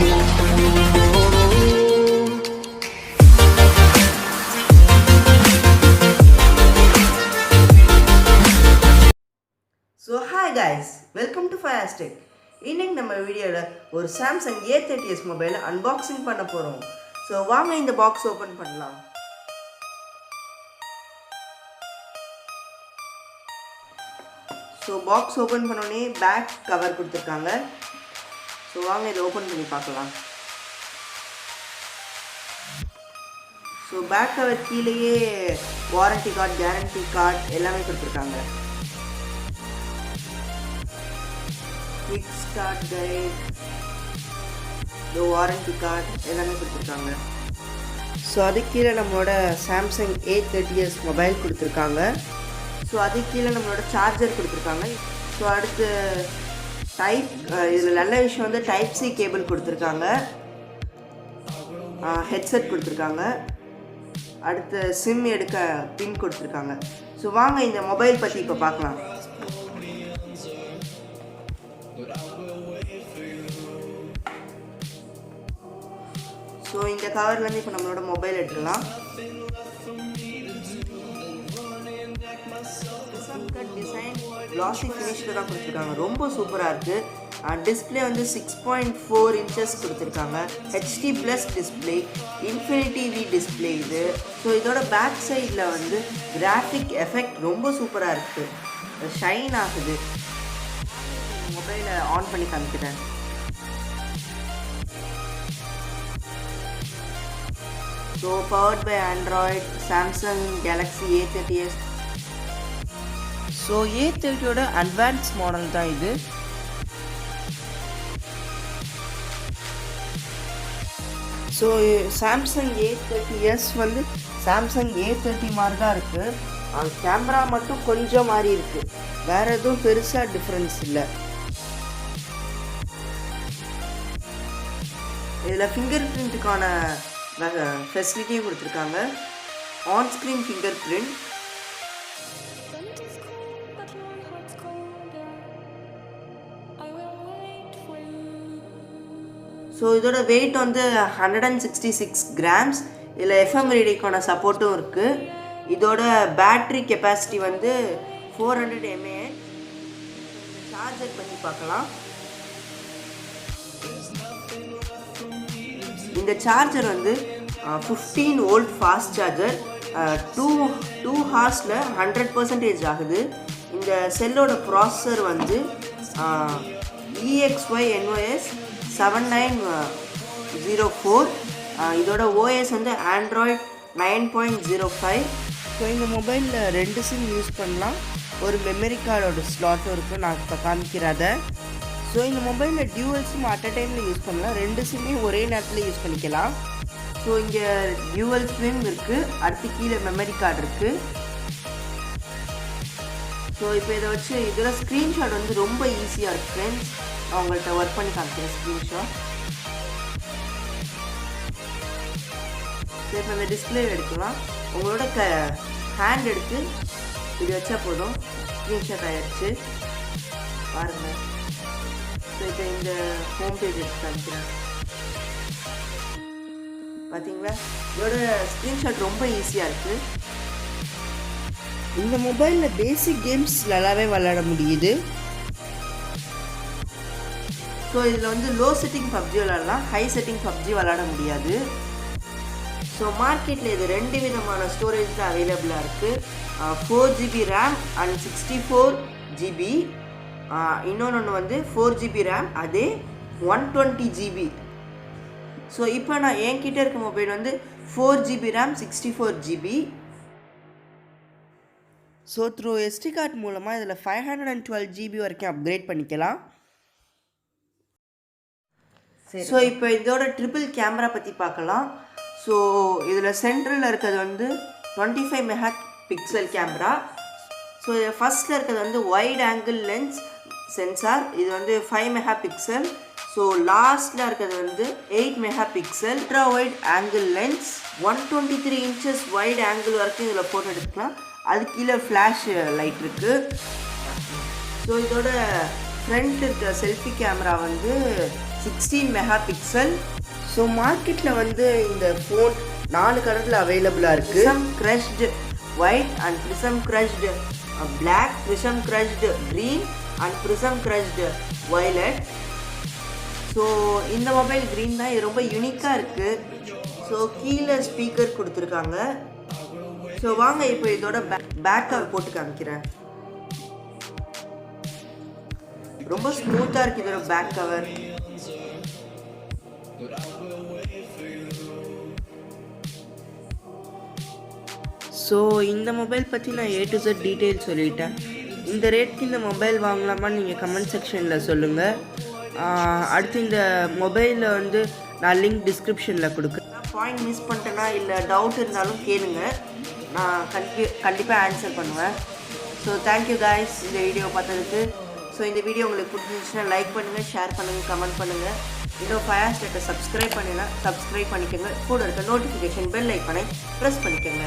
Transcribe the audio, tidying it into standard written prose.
So hi guys, welcome to Firestic. இன்னைக்கு நம்ம வீடியோவில் ஒரு சாம்சங் A30s மொபைலை அன்பாக்சிங் பண்ண போகிறோம். ஸோ வாங்க இந்த பாக்ஸ் ஓப்பன் பண்ணலாம். ஸோ பாக்ஸ் ஓப்பன் பண்ணோடனே பேக் கவர் கொடுத்துருக்காங்க. ஸோ வாங்க இதை ஓப்பன் பண்ணி பார்க்கலாம். ஸோ பேக் கவர் கீழேயே வாரண்டி கார்டு, கேரண்டி கார்டு எல்லாமே கொடுத்துருக்காங்க. குவிக் ஸ்டார்ட் கைட், இந்த வாரண்டி கார்டு எல்லாமே கொடுத்துருக்காங்க. ஸோ அதுக்கு கீழே நம்மளோட சாம்சங் A30s மொபைல் கொடுத்துருக்காங்க. ஸோ அதுக்கு கீழே நம்மளோட சார்ஜர் கொடுத்துருக்காங்க. ஸோ அடுத்து இதில் நல்ல விஷயம் வந்து டைப் சி கேபிள் கொடுத்துருக்காங்க, ஹெட்செட் கொடுத்துருக்காங்க, அடுத்து சிம் எடுக்க பின் கொடுத்துருக்காங்க. ஸோ வாங்க இந்த மொபைல் பற்றி இப்போ பார்க்கலாம். ஸோ இந்த கவர்லேருந்து இப்போ நம்மளோட மொபைல் எடுத்துக்கலாம். டிசைன் கிளாஸி ஃபினிஷில் தான் கொடுத்துருக்காங்க, ரொம்ப சூப்பராக இருக்குது. டிஸ்பிளே வந்து 6.4 inches கொடுத்துருக்காங்க. HD+DISPLAY, இன்ஃபினிட்டி வி டிஸ்பிளே இது. ஸோ இதோட பேக் சைடில் வந்து கிராஃபிக் எஃபெக்ட் ரொம்ப சூப்பராக இருக்குது, ஷைன் ஆகுது. மொபைலை ஆன் பண்ணி காமிக்கிறேன். So powered by Android, Samsung Galaxy A30s. So A30யோட அட்வான்ஸ் மாடல் தான் இது. ஸோ சாம்சங் A30s வந்து சாம்சங் A30 மாதிரி தான் இருக்குது. கேமரா மட்டும் கொஞ்சம் மாறி இருக்குது, வேறு எதுவும் பெருசாக டிஃப்ரென்ஸ் இல்லை. இதில் ஃபிங்கர் பிரிண்ட்டுக்கான ஃபெசிலிட்டியும் கொடுத்துருக்காங்க, on screen finger print. So இதோட வெயிட் வந்து 166 grams. இதில் FM ரேடியோக்கான சப்போர்ட்டும் இருக்குது. இதோட பேட்ரி கெப்பாசிட்டி வந்து 400 mAh. சார்ஜர் பண்ணி பார்க்கலாம். இந்த சார்ஜர் வந்து 15 volt ஃபாஸ்ட் சார்ஜர். 2 hours 100% ஆகுது. இந்த செல்லோட ப்ராசஸர் வந்து EXYNOS 7904. இதோட ஓஎஸ் வந்து ஆண்ட்ராய்ட் 9.05. ஸோ இந்த மொபைலில் 2 சிம் யூஸ் பண்ணலாம், ஒரு மெமரி கார்டோட ஸ்லாட்டும் இருக்குது, நான் இப்போ காமிக்கிறத. ஸோ இந்த மொபைலில் டியூவல் சிம் அட் அ டைமில் யூஸ் பண்ணலாம், 2 சிம்மையும் ஒரே நேரத்தில் யூஸ் பண்ணிக்கலாம். ஸோ இங்கே டியூவல் சிம் இருக்குது, அடுத்து கீழே மெமரி கார்டு இருக்குது. ஸோ இப்போ இதை வச்சு இதில் ஸ்க்ரீன்ஷாட் வந்து ரொம்ப ஈஸியாக இருக்குது ஃப்ரெண்ட்ஸ். அவங்கள்ட்ட ஒர்க் பண்ணி காமிக்கிறேன் ஸ்க்ரீன்ஷாட். ஸோ இப்போ இந்த டிஸ்பிளே எடுக்கலாம். உங்களோட ஹேண்ட் எடுத்து இது வச்சா போதும், ஸ்க்ரீன்ஷாட் ஆகிடுச்சு பாருங்கள். ஸோ இப்போ இந்த ஹோம் பேஜ் எடுத்து காமிக்கிறேன், பார்த்தீங்களா? இதோட ஸ்க்ரீன்ஷாட் ரொம்ப ஈஸியாக இருக்குது. இந்த மொபைலில் பேசிக் கேம்ஸ் நல்லாவே விளையாட முடியுது. ஸோ இதில் வந்து லோ செட்டிங் பப்ஜி விளாடலாம், ஹை செட்டிங் பப்ஜி விளாட முடியாது. ஸோ மார்க்கெட்டில் இது 2 விதமான ஸ்டோரேஜ் தான் அவைலபிளாக இருக்குது. 4GB RAM and 64GB. இன்னொன்று வந்து 4GB RAM, அதே 120GB. ஸோ இப்போ நான் என்கிட்ட இருக்க மொபைல் வந்து 4GB RAM 64GB. So through SD card மூலமாக இதில் 512GB வரைக்கும் அப்கிரேட் பண்ணிக்கலாம். ஸோ இப்போ இதோட ட்ரிபிள் கேமரா பற்றி பார்க்கலாம். ஸோ இதில் சென்ட்ரலில் இருக்கிறது வந்து 25 megapixel கேமரா. ஸோ இதில் ஃபஸ்ட்டில் இருக்கிறது வந்து வைட் ஆங்கிள் லென்ஸ் சென்சார், இது வந்து 5 megapixel. ஸோ லாஸ்ட்டில் இருக்கிறது வந்து 8 megapixel ultra wide angle lens. 123 inches wide angle வரைக்கும் இதில் ஃபோட்டோ எடுத்துக்கலாம். அது கீழே ஃப்ளாஷ் லைட் இருக்குது. ஸோ இதோட ஃப்ரண்ட் இருக்க செல்ஃபி கேமரா வந்து 16 மெகாபிக்சல். ஸோ மார்க்கெட்டில் வந்து இந்த ஃபோன் 4 கலரில் அவைலபிளாக இருக்குது. PRISM crushed white and PRISM crushed black, PRISM crushed green and PRISM crushed violet. So இந்த மொபைல் க்ரீன் தான். இது ரொம்ப யூனிக்காக இருக்குது. ஸோ கீழே ஸ்பீக்கர் கொடுத்துருக்காங்க. ஸோ வாங்க இப்போ இதோட பேக் கவர் போட்டு காமிக்கிறேன். ரொம்ப ஸ்மூத்தாக இருக்குது இதோட பேக் கவர். ஸோ இந்த மொபைல் பற்றி நான் A to Z டீட்டெயில் சொல்லிட்டேன். இந்த ரேட்க்கு இந்த மொபைல் வாங்கலாமான்னு நீங்கள் கமெண்ட் செக்ஷனில் சொல்லுங்கள். அடுத்து இந்த மொபைலில் வந்து நான் லிங்க் டிஸ்கிரிப்ஷனில் கொடுக்குறேன். பாயிண்ட் மிஸ் பண்ணிட்டேன்னா இல்லை டவுட் இருந்தாலும் கேளுங்க, நான் கண்டிப்பாக ஆன்சர் பண்ணுவேன். ஸோ தேங்க்யூ காய்ஸ் இந்த வீடியோ பார்த்ததுக்கு. ஸோ இந்த வீடியோ உங்களுக்கு பிடிச்சிருந்துச்சுன்னா லைக் பண்ணுங்கள், ஷேர் பண்ணுங்கள், கமெண்ட் பண்ணுங்கள். இன்னும் 5 hours சப்ஸ்கிரைப் பண்ணிக்கோங்க. கூட இருக்க நோட்டிஃபிகேஷன் பெல் ஐக்கானை ப்ரெஸ் பண்ணிக்கோங்க.